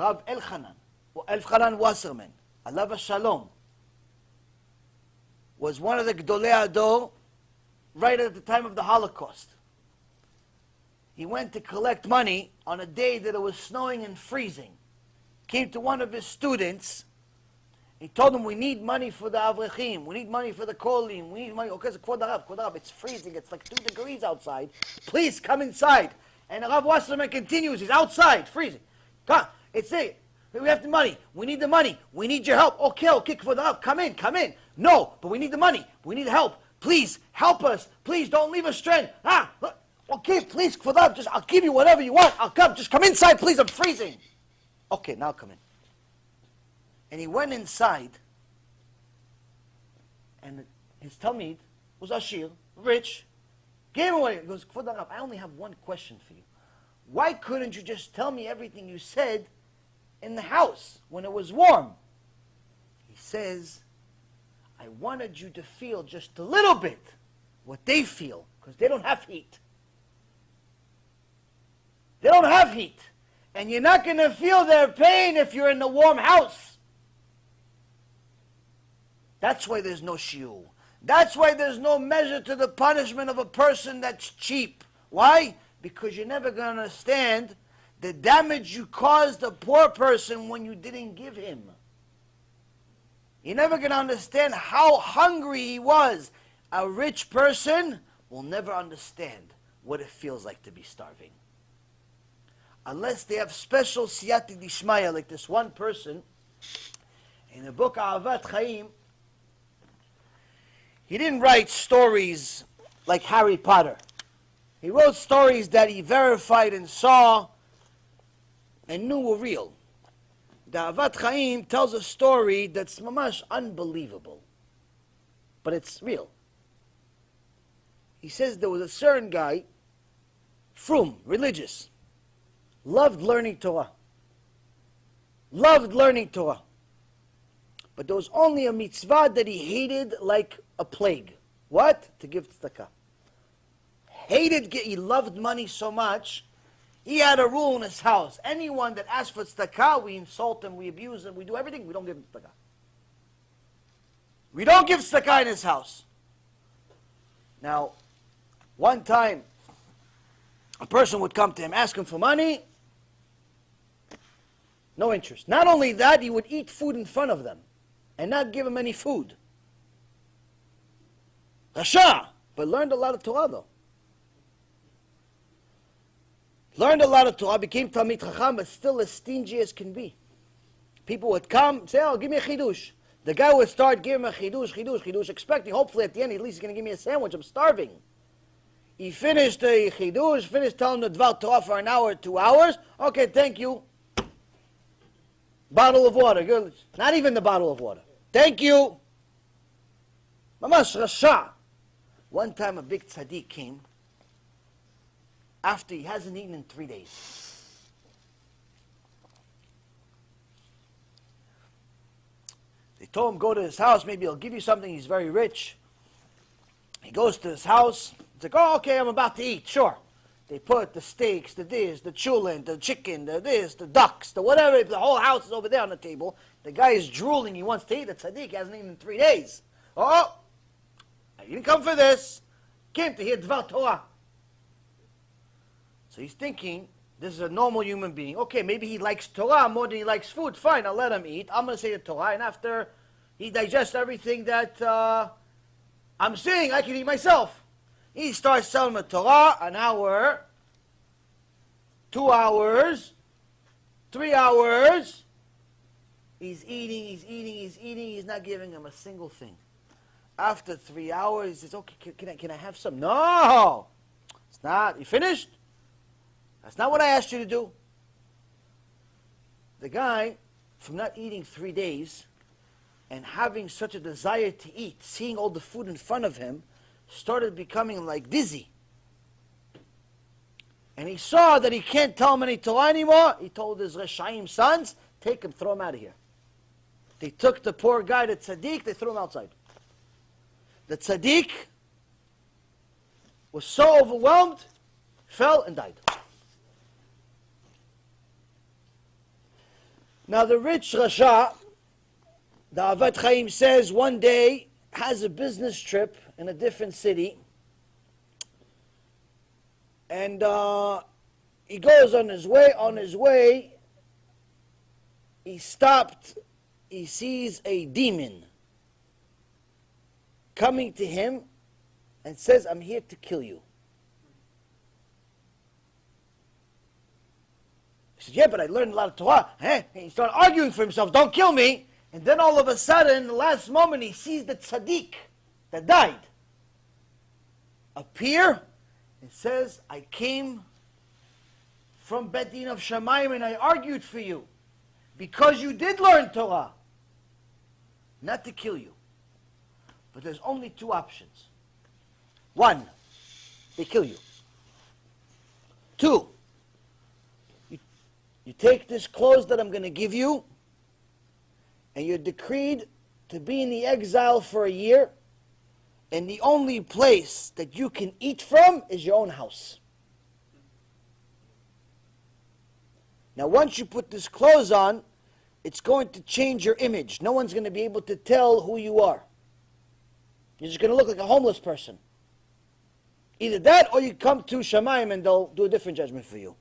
Rav Elchanan Wasserman, Alav Shalom, was one of the Gdolei Ador right at the time of the Holocaust. He went to collect money on a day that it was snowing and freezing. Came to one of his students. He told him, we need money for the Avrechim. We need money for the Kolim. We need money. Okay, Kvod Harav, it's freezing. It's like 2 degrees outside. Please come inside. And Rav Wasserman continues. He's outside, freezing. Come, it's it. We have the money. We need the money. We need your help. Okay, Kvod Harav, come in. No, but we need the money. We need help. Please, help us. Please, don't leave us stranded. Okay, please, Kvod Harav, I'll give you whatever you want. I'll come. Just come inside, please. I'm freezing. Okay, now come in. And he went inside, and his Talmid was Ashir, rich, gave him what he goes, Kvod Harav, I only have one question for you. Why couldn't you just tell me everything you said in the house when it was warm? He says, I wanted you to feel just a little bit what they feel, because they don't have heat. They don't have heat. And you're not going to feel their pain if you're in the warm house. That's why there's no shiur. That's why there's no measure to the punishment of a person that's cheap. Why? Because you're never going to understand the damage you caused a poor person when you didn't give him. You're never going to understand how hungry he was. A rich person will never understand what it feels like to be starving. Unless they have special siyati dishmaya, like this one person in the book Ahavat Chaim. He didn't write stories like Harry Potter. He wrote stories that he verified and saw and knew were real. The Ahavat Chaim tells a story that's mamash unbelievable, but it's real. He says there was a certain guy, frum, religious, loved learning Torah. Loved learning Torah. But there was only a mitzvah that he hated like a plague. What? To give tzedakah. He loved money so much, he had a rule in his house. Anyone that asks for tzedakah, we insult him, we abuse him, we do everything, we don't give him tzedakah. We don't give tzedakah in his house. Now, one time, a person would come to him, ask him for money, no interest. Not only that, he would eat food in front of them and not give him any food. Rasha, but learned a lot of Torah though. Learned a lot of Torah, became Talmid Chacham, but still as stingy as can be. People would come, say, oh, give me a chidush. The guy would start giving him a chidush, expecting, hopefully at the end, at least he's going to give me a sandwich, I'm starving. He finished the chidush, finished telling the Dvar Torah for an hour, 2 hours. Okay, thank you. Bottle of water. Good. Not even the bottle of water. Thank you. Mamash Rasha. One time a big tzaddik came after he hasn't eaten in 3 days. They told him, go to his house, maybe he'll give you something, he's very rich. He goes to his house, he's like, oh, okay, I'm about to eat, sure. They put the steaks, the this, the chulin, the chicken, the this, the ducks, the whatever, the whole house is over there on the table. The guy is drooling, he wants to eat, the tzaddik hasn't eaten in 3 days. Oh, you didn't come for this, came to hear Dvar Torah. So he's thinking, this is a normal human being. Okay, maybe he likes Torah more than he likes food. Fine, I'll let him eat. I'm going to say the Torah, and after he digests everything that I'm saying, I can eat myself. He starts telling the Torah, an hour, 2 hours, 3 hours. He's eating, he's not giving him a single thing. After 3 hours, he says, okay, can I have some? No! It's not. You finished? That's not what I asked you to do. The guy, from not eating 3 days and having such a desire to eat, seeing all the food in front of him, started becoming like dizzy. And he saw that he can't tell him any Torah anymore. He told his Reshaim sons, take him, throw him out of here. They took the poor guy, the tzaddik, they threw him outside. The tzaddik was so overwhelmed, fell and died. Now the rich Rasha, the Avat Chaim says, one day has a business trip in a different city, and he goes on his way. On his way, he stopped. He sees a demon coming to him and says, "I'm here to kill you." He said, "Yeah, but I learned a lot of Torah." And he started arguing for himself, "Don't kill me." And then all of a sudden, in the last moment, he sees the tzaddik that died appear and says, "I came from Bet Din of Shamayim and I argued for you because you did learn Torah, not to kill you. But there's only two options. One, they kill you. Two, you take this clothes that I'm going to give you, and you're decreed to be in the exile for a year, and the only place that you can eat from is your own house. Now, once you put this clothes on, it's going to change your image. No one's going to be able to tell who you are. You're just going to look like a homeless person. Either that, or you come to Shamayim and they'll do a different judgment for you."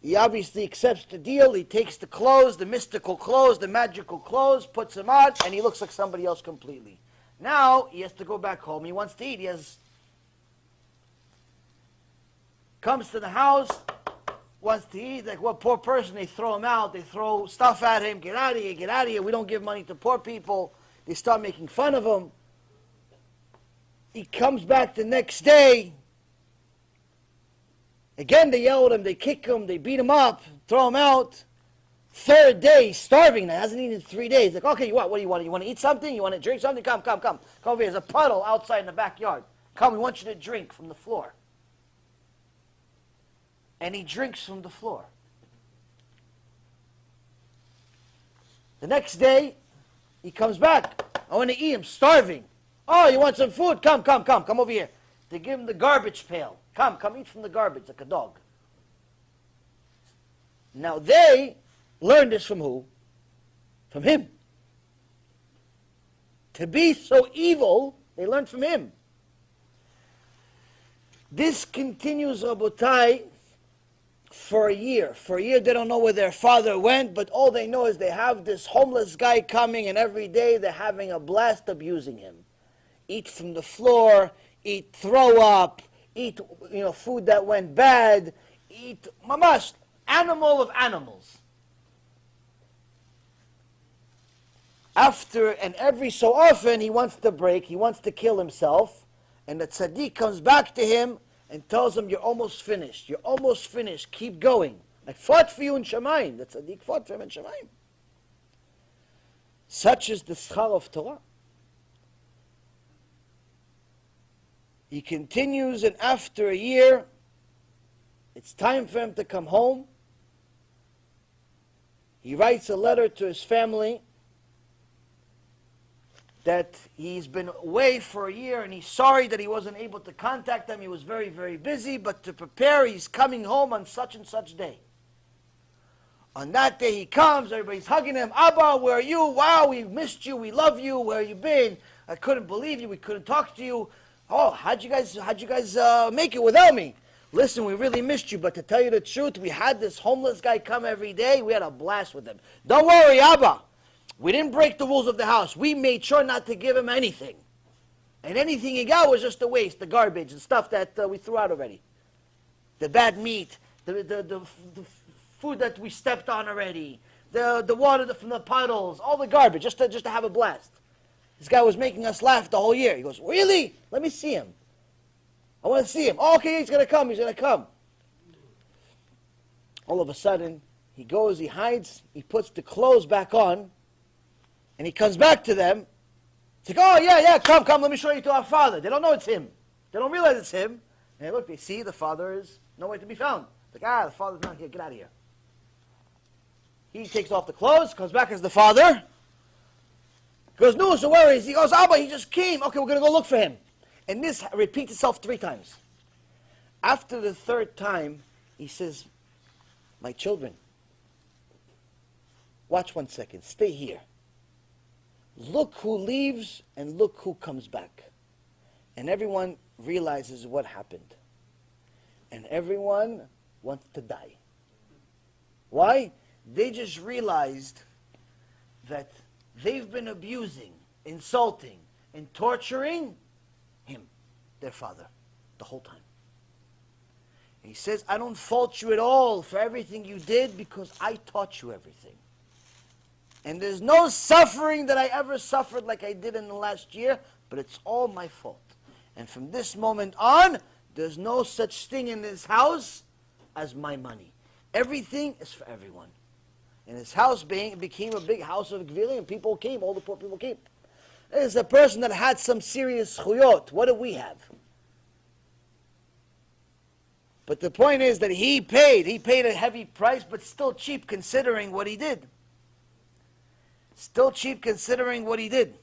He obviously accepts the deal. He takes the clothes, the mystical clothes, the magical clothes, puts them on, and he looks like somebody else completely. Now, he has to go back home. He wants to eat. Comes to the house, wants to eat. Like what poor person, they throw him out. They throw stuff at him. "Get out of here, get out of here. We don't give money to poor people." They start making fun of him. He comes back the next day. Again, they yell at him, they kick him, they beat him up, throw him out. Third day, he's starving now, hasn't eaten in 3 days. Like, "Okay, what do you want? You want to eat something? You want to drink something? Come. Come over here. There's a puddle outside in the backyard. Come, we want you to drink from the floor." And he drinks from the floor. The next day, he comes back. "I want to eat. I'm starving." "Oh, you want some food? Come over here." They give him the garbage pail. Come eat from the garbage like a dog. Now they learned this from who? From him. To be so evil, they learned from him. This continues, Rabotai, for a year. For a year they don't know where their father went, but all they know is they have this homeless guy coming, and every day they're having a blast abusing him. Eat from the floor, eat throw up, eat food that went bad, eat mamash, animal of animals. And every so often he wants to break, he wants to kill himself, and the tzaddik comes back to him and tells him, "You're almost finished, keep going. I fought for you in Shamayim." The tzaddik fought for him in Shamayim. Such is the schar of Torah. He continues, and after a year, it's time for him to come home. He writes a letter to his family that he's been away for a year and he's sorry that he wasn't able to contact them. He was very, very busy, but to prepare, he's coming home on such and such day. On that day he comes, everybody's hugging him. "Abba, where are you? Wow, we missed you, we love you, where have you been? I couldn't believe you, we couldn't talk to you. Oh, how'd you guys make it without me? Listen, we really missed you, but to tell you the truth, we had this homeless guy come every day. We had a blast with him. Don't worry, Abba. We didn't break the rules of the house. We made sure not to give him anything. And anything he got was just a waste, the garbage and stuff that we threw out already. The bad meat, the food that we stepped on already, the water from the puddles, all the garbage, just to have a blast. This guy was making us laugh the whole year." He goes, "Really? Let me see him. I want to see him." "Oh, okay, he's going to come. All of a sudden, he goes, he hides, he puts the clothes back on, and he comes back to them. It's like, "Oh, yeah, come, let me show you to our father." They don't know it's him. They don't realize it's him. And look, they see the father is nowhere to be found. It's like, the father's not here, get out of here. He takes off the clothes, comes back as the father. Goes, "No, so where is he?" He goes, "Abba, he just came. Okay, we're going to go look for him." And this repeats itself 3 times. After the 3rd time, he says, "My children, Watch 1 second. Stay here. Look who leaves and look who comes back. And everyone realizes what happened. And everyone wants to die. Why? They just realized that they've been abusing, insulting, and torturing him, their father, the whole time. And he says, I don't fault you at all for everything you did because I taught you everything. And there's no suffering that I ever suffered like I did in the last year, but it's all my fault. And from this moment on, there's no such thing in this house as my money. Everything is for everyone. And his house became a big house of gvilim, and people came, all the poor people came. There's a person that had some serious chuyot. What do we have? But the point is that he paid a heavy price, but still cheap considering what he did. Still cheap considering what he did.